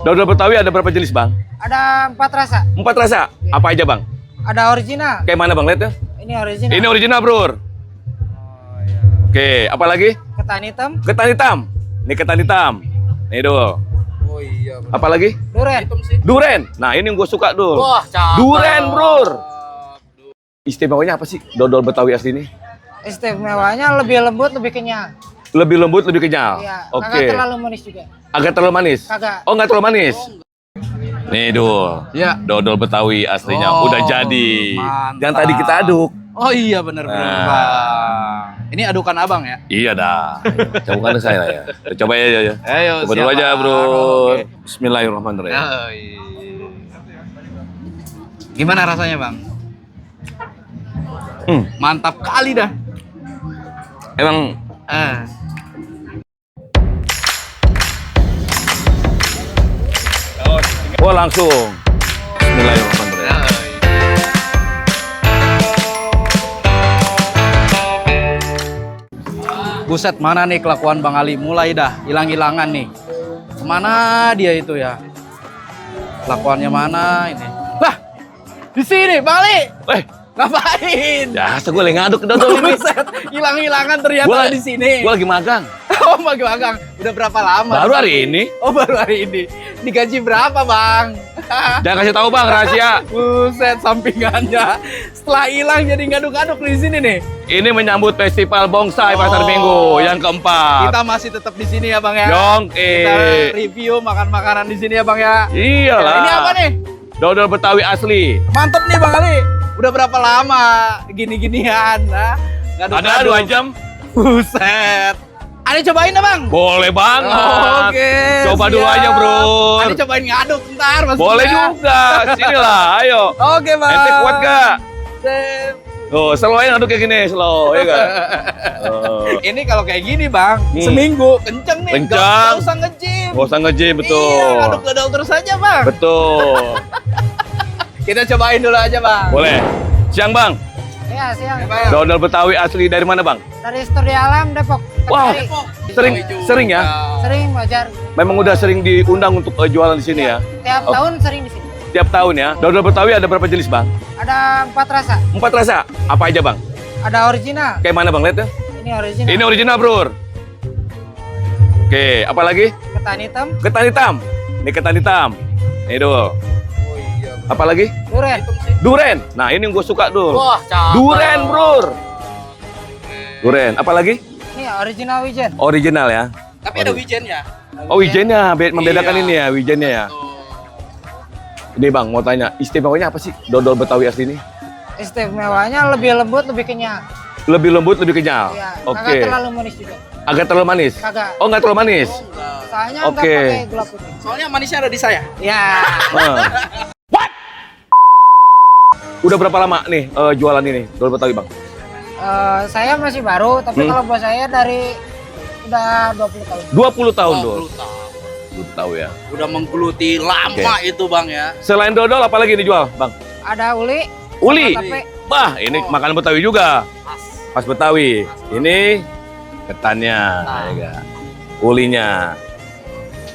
Dodol Betawi ada berapa jenis, Bang? Ada 4 rasa. 4 rasa. Apa aja, Bang? Ada original. Kayak mana, Bang? Lihat ya. Ini original. Ini original, Bro. Oke, apa lagi? Ketan hitam. Ketan hitam. Ini ketan hitam. Nih, Dul. Oh iya. Apa lagi? Duren. Duren. Nah, ini yang gue suka, Dul. Wah, cakep. Duren, Bro. Istimewanya apa sih dodol Betawi asli ini? Istimewanya lebih lembut, lebih kenyal. Lebih lembut, lebih kenyal. Iya. Oke. Kagak terlalu manis juga. Agak terlalu manis? Kagak. Oh, nggak terlalu manis? Nih, Dul. Ya. Dodol Betawi aslinya. Oh, Udah jadi. mantap. Yang tadi kita aduk. Oh iya benar-benar, Nah. Bang. Ini adukan abang ya? Iya dah. Coba saya lah ya. Coba ya. Ayo, Coba dulu siap, aja, Bang. Bro. Oke. Bismillahirrahmanirrahim. Oh, iya. Gimana rasanya, Bang? Mantap kali dah. Emang wah langsung. Bismillahirrahmanirrahim. Buset, mana nih kelakuan Bang Ali? Mulai dah hilang-hilangan nih. Kemana dia itu ya? Kelakuannya mana ini? Lah, di sini Bang Ali. Ngapain? Ya, gue lagi ngaduk dodol ini. Buset, hilang-hilangan ternyata di sini. Gue lagi magang. Oh, magang. Udah berapa lama? Baru hari ini. Oh, baru hari ini. Digaji berapa, Bang? Jangan kasih tahu, Bang, rahasia. Buset, sampingannya. Setelah hilang jadi ngaduk-ngaduk di sini nih. Ini menyambut festival bonsai Pasar Minggu yang keempat. Kita masih tetap di sini ya, Bang ya. Yongki. Kita review makan makanan di sini ya, Bang ya. Iyalah. Ini apa nih? Dodol Betawi asli. Mantep nih, Bang Ali. Udah berapa lama gini-ginian? Nah, Ada 2 jam. Buset. Ani cobain dah, Bang. Boleh banget. Oke. Coba siap. dulu aja, Bro. Ani cobain ngaduk ntar maksudnya. Boleh juga. Sinilah, ayo. Oke, Bang. Ente kuat gak? Sip. Tuh, slow aja ngaduk kayak gini, slow, ya kan? Ini kalau kayak gini, Bang, seminggu kenceng nih. Kenceng. Gak usah nge-gym. Gak usah nge-gym, betul. Iya, ngaduk dodol terus aja, Bang. Betul. Kita cobain dulu aja, Bang. Boleh. Siang, Bang. Iya, siang. Dodol Betawi asli dari mana, Bang? Dari Studi Alam Depok. Wah, Tercari. sering ya? Sering wajar. Memang udah sering diundang untuk jualan di sini ya? Tiap Oh. tahun sering di sini. Tiap tahun ya? Dodol Betawi ada berapa jenis, Bang? Ada 4 rasa. 4 rasa. Apa aja, Bang? Ada original. Kayak mana, Bang? Lihat ya. Ini original. Ini original, Bro. Oke, apa lagi? Ketan hitam. Ketan hitam. Ini ketan hitam. Nih, Dul. Oh iya. Apa lagi? Duren. Duren. Nah, ini yang gue suka, Dul. Wah, cakep. Duren, Bro. Duren. Apa lagi? Ini original wijen. Original ya. Tapi ada wijennya. Oh, wijennya. Membedakan Iya. ini ya, wijennya ya. Ini, Bang, mau tanya. Istimewanya apa sih dodol Betawi asli ini? Istimewanya lebih lembut, lebih kenyal. Lebih lembut, lebih kenyal. Iya. Oke. Kagak terlalu manis juga. Agak terlalu manis? Kagak. Oh, nggak terlalu manis? Soalnya Oke. nggak pakai gula putih. Soalnya manisnya ada di saya. Ya. What? Udah berapa lama nih jualan ini, dodol Betawi, Bang? Saya masih baru, tapi kalau buat saya dari udah 20 tahun. 20 tahun, Dul. 20 tahun. Lu tahu ya. Udah menggeluti lama itu, Bang ya. Selain dodol, apa lagi dijual, Bang? Ada uli. Uli. sama tape. Bah, ini makanan Betawi juga. Pas Betawi. Ini ketannya, ya ga? Ulinya.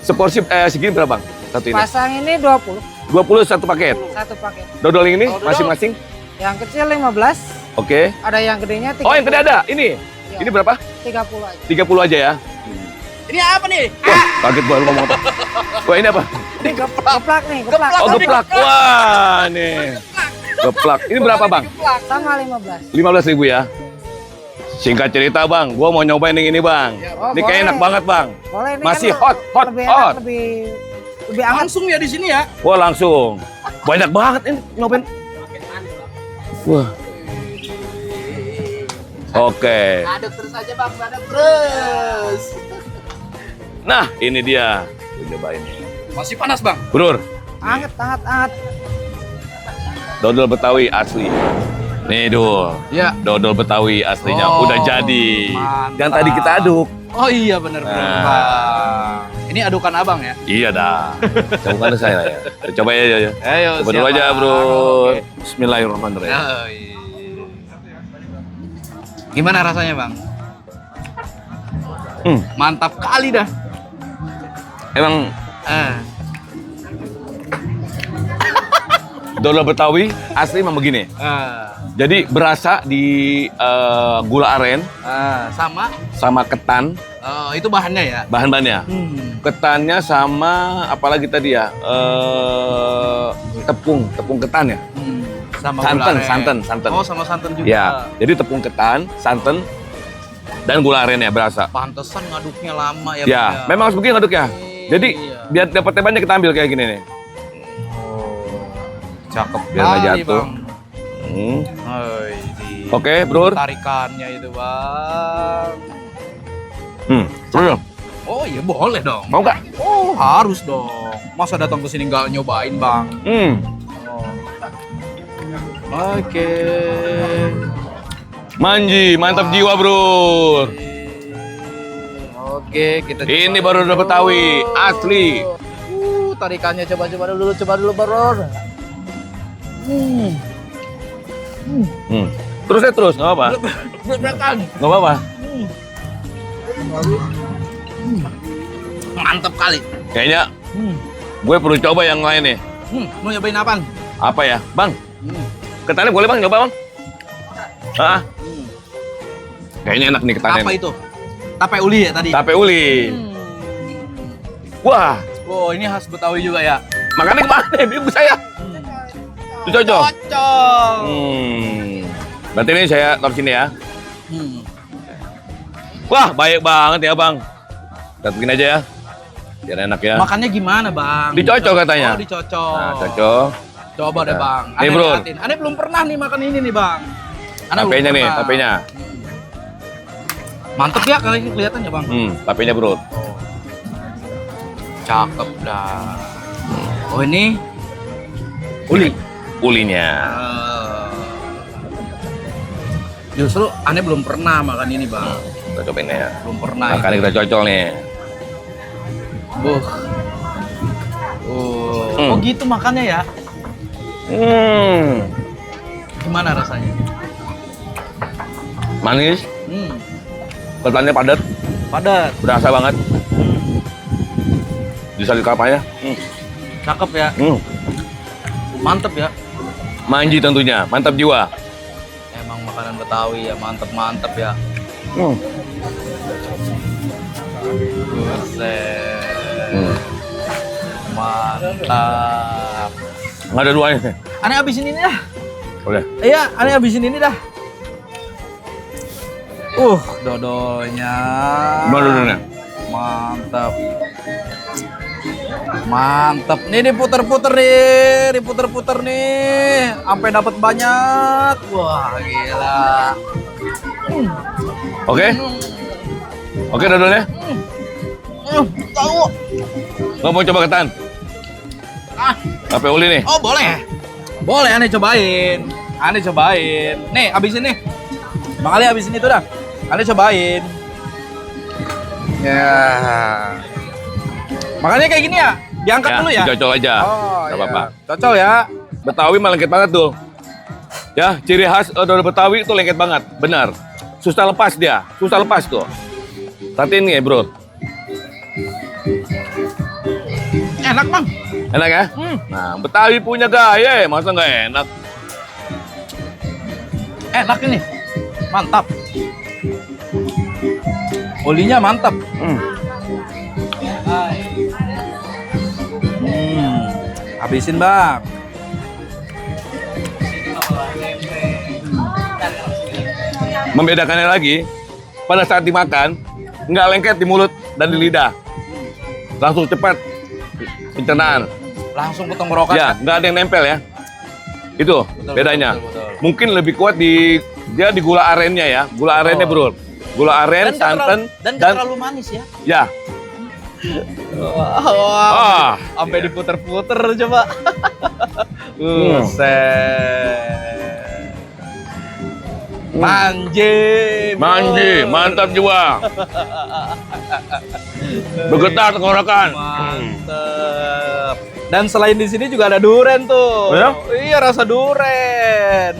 Seporsi segini berapa, Bang? Satu ini. Pasang ini 20, 20 satu paket. satu paket. Dodol ini Oh, dodol. masing-masing. Yang kecil 15, Oke. ada yang gedenya 30. Oh, yang tadi ada. Ini. Iya. Ini berapa? 30 aja. 30 aja ya. Ini apa nih? Wah, kaget gua lu ngomong apa. Wah, ini apa? Ini geplak nih, geplak. Oh, geplak. Wah, nih. Geplak. Ini berapa, Bang? Sama 15. 15.000 ya. Singkat cerita, Bang, gua mau nyobain yang ini, Bang. Oh, Ini kayak boleh. enak banget, Bang. Boleh ini Masih kan hot. lebih enak, lebih hangat. Langsung ya di sini ya. Wah, langsung. Banyak banget ini nyobain. Wah. Oke. Aduk terus aja, Bang. Aduk terus. Nah, ini dia. Gua cobain. Masih panas, Bang. Bro, Hangat, hangat, hangat. dodol Betawi asli. Nih, Dul. Ya. Dodol Betawi aslinya Oh, udah jadi. mantap. Yang tadi kita aduk. Oh iya bener Nah. Bang. Ini adukan abang ya? Iya dah. Coba saya lah ya. Coba ya. Ayo, Coba dulu siap, aja, Bang. Bro. Oke. Bismillahirrahmanirrahim. Oh, iya. Gimana rasanya, Bang? Mantap kali dah. Emang Dodol Betawi asli memang begini. Jadi berasa di gula aren sama ketan. Itu bahannya ya? Bahan-bahannya. Ketannya sama apalagi tadi ya? Tepung ketan ya? Sama santan. Oh, sama santan juga. Ya, jadi tepung ketan, santan, dan gula aren ya berasa. Pantesan ngaduknya lama ya. Ya, memang harus begini ngaduknya. Jadi biar dapatnya banyak kita ambil kayak gini nih. Cakep Biar nggak kali, jatuh. Bang. Oke, bro. Tarikannya itu, Bang. Bro. Oh iya, boleh dong. Mau nggak? Oh, harus dong. Masa datang ke sini nggak nyobain, Bang? Oke. Manji, mantap jiwa, bro. Oke, kita coba. Ini baru dodol Betawi, asli. Tarikannya coba dulu, Bro. Terus, nggak apa-apa. Berekan. Nggak apa-apa. Mantap kali. Kayaknya gue perlu coba yang lain nih. Mau nyobain apaan? Apa ya, Bang? Ketannya boleh Bang, coba Bang. Kayaknya enak nih ketannya. Apa itu? Tape uli ya tadi? Tape uli. Wah, Oh, ini khas Betawi juga ya? makannya kemana? Bingung saya. Itu cocok. Cocok. Berarti ini saya taruh sini ya. Wah, baik banget ya Bang. Kita bikin aja ya. Biar enak ya. Makannya gimana, Bang? Dicocok katanya. Oh, dicocok. Nah, cocok. Coba deh, Bang. Nih, Bro. Aneh belum pernah nih makan ini nih, Bang. Tapenya nih, tapenya. Mantep ya kali ini kelihatannya, Bang. Tapenya bro. Cakep dah. Oh, ini ulinya. Justru aneh belum pernah makan ini, Bang. Kita cobain ya. Belum pernah. Makanya kita cocok nih. Oh gitu makannya ya? Gimana rasanya? Manis. Ketannya padat. Padat. Berasa banget. Bisa di kelapanya. Cakep ya. Mantep ya. Manji tentunya, mantap jiwa. Emang makanan Betawi ya, mantep ya. Buset. Mantap. Nggak ada duanya. Aneh habisin ini dah. Boleh. Iya, aneh habisin ini dah. Dodolnya. Gimana dodolnya? Mantap. Mantap. Nih diputer-puter nih. Sampai dapat banyak. Wah, gila. Oke? Oke dodolnya? Tahu. Lo mau coba ketan? Tape uli nih. Oh, boleh. Boleh, aneh cobain. Nih, habisin nih. Bang Ali habisin itu dah. Aneh cobain. Ya. Makanya kayak gini ya. Diangkat dulu ya. Cocok aja. Oh, Gak apa-apa. Cocok ya. Betawi mah lengket banget tuh. Ya, ciri khas dodol Betawi itu lengket banget. Benar. Susah lepas dia. Susah lepas tuh. Perhatiin nih, bro. Enak, Bang. Enak ya? Nah, Betawi punya gaya, masa nggak enak? Enak ini. Mantap. Olinya mantap. Habisin, Bang. Membedakannya lagi, pada saat dimakan, nggak lengket di mulut dan di lidah. Langsung cepat pencernaan. Langsung ke tenggorokan. Ya, nggak ada yang nempel ya. Itu bedanya. Betul. Mungkin lebih kuat di gula arennya ya. Gula arennya bro. Gula aren, santan, dan terlalu manis ya. Ya. Wah, sampai diputer-puter coba. Manji, mantap jiwa. Bergetar tenggorokan. Mantap. Dan selain di sini juga ada duren tuh. Oh ya? Iya, rasa duren.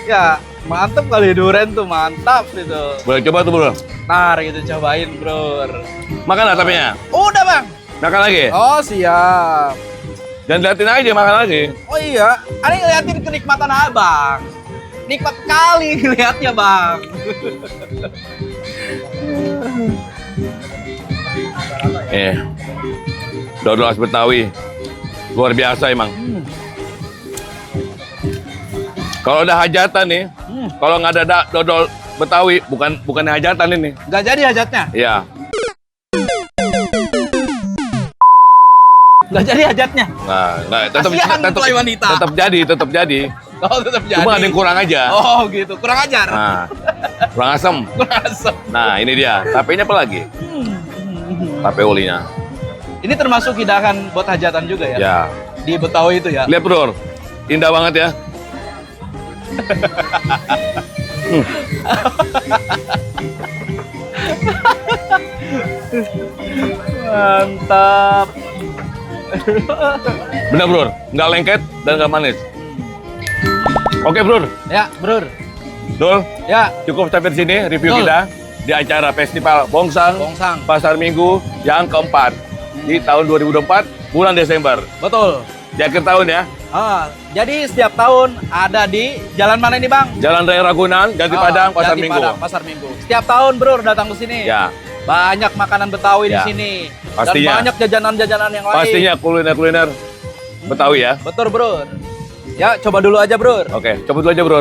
Ya, mantap kali duren tuh, mantap itu. Boleh coba tuh bro. Ntar gitu cobain, Bro. Makan lah tapenya. Udah, Bang. Makan lagi. Oh, siap. Dan liatin aja makan lagi. Oh iya, Ani ngeliatin kenikmatan abang. Nikmat kali ngeliatnya bang. Dodol khas Betawi. Luar biasa emang. Kalau ada hajatan nih, kalau nggak ada dodol Betawi, bukan hajatan ini. Nggak jadi hajatnya? Iya. Nggak jadi hajatnya? Nah, tetap Kasihan mempelai wanita. tetap jadi. Oh tetap jadi. Cuma ada yang kurang aja. Oh gitu, kurang ajar. Nah, kurang asem. Kurang asem. Nah, ini dia. Tapenya apa lagi? Tape olinya. Ini termasuk hidangan buat hajatan juga ya? Ya. Di Betawi itu ya? Lihat bro, indah banget ya. Mantap. Bener bro, nggak lengket dan nggak manis. Oke bro, Ya, Bro. Dul, Ya, cukup sampai di sini review Dul. kita di acara Festival Bongsang Bongsang. Pasar Minggu yang keempat di tahun 2024 bulan Desember Betul. di akhir tahun ya. Jadi setiap tahun ada di jalan mana ini, Bang? Jalan Raya Ragunan, Jati Padang, Pasar Jati Minggu. Padang, Pasar Minggu. Setiap tahun, Bro, datang ke sini. Ya, Banyak makanan Betawi Ya. di sini. Pastinya. Dan banyak jajanan-jajanan yang lain. pastinya kuliner-kuliner Betawi ya. Betul, Bro. Ya, coba dulu aja, Bro. Oke, coba dulu aja bro.